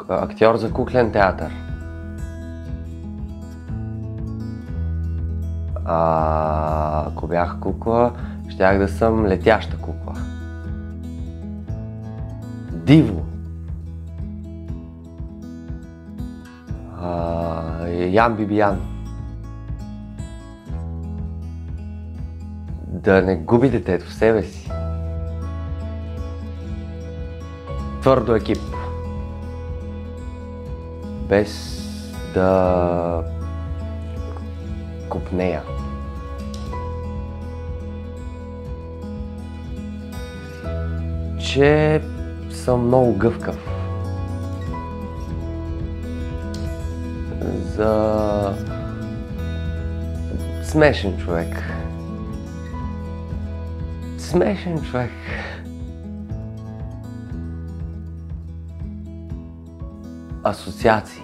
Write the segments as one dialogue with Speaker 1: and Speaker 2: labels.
Speaker 1: Актьор за куклен театър. Ако бях кукла, щях да съм летяща кукла. Диво. Ян Бибиян. Да не губи детето в себе си. Твърдо екип. Без да копнея. Че съм много гъвкав. За смешен човек. Смешен човек. Асоциации.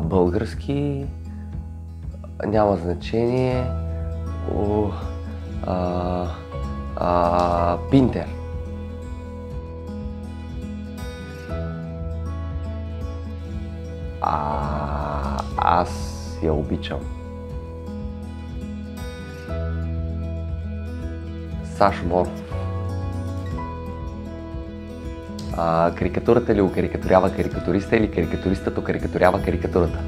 Speaker 1: Български няма значение. Пинтер. Аз я обичам. Сашо Моров. Карикатурата ли окарикатурява карикатуриста или карикатуристът окарикатурява карикатурата?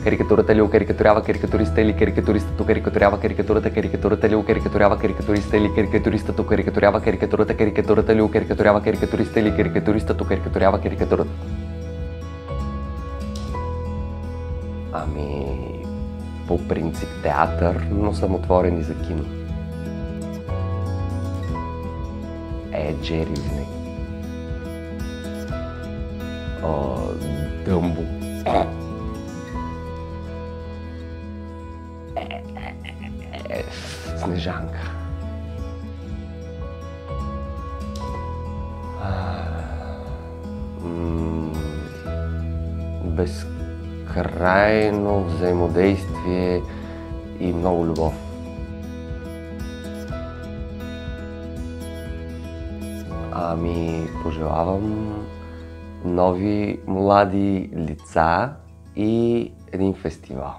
Speaker 1: Карикатурата ли окарикатурява карикатуриста или карикатуристът окарикатурява карикатурата? Карикатурата ли окарикатурява карикатуриста или карикатуристът окарикатурява карикатурата? Карикатурата ли окарикатурява карикатуриста или карикатуристът окарикатурява карикатурата? По принцип театър, но съм отворен и за кино. Джери винаги. Дъмбо. Снежанка. Безкрайно взаимодействие и много любов. Пожелавам нови млади лица и един фестивал.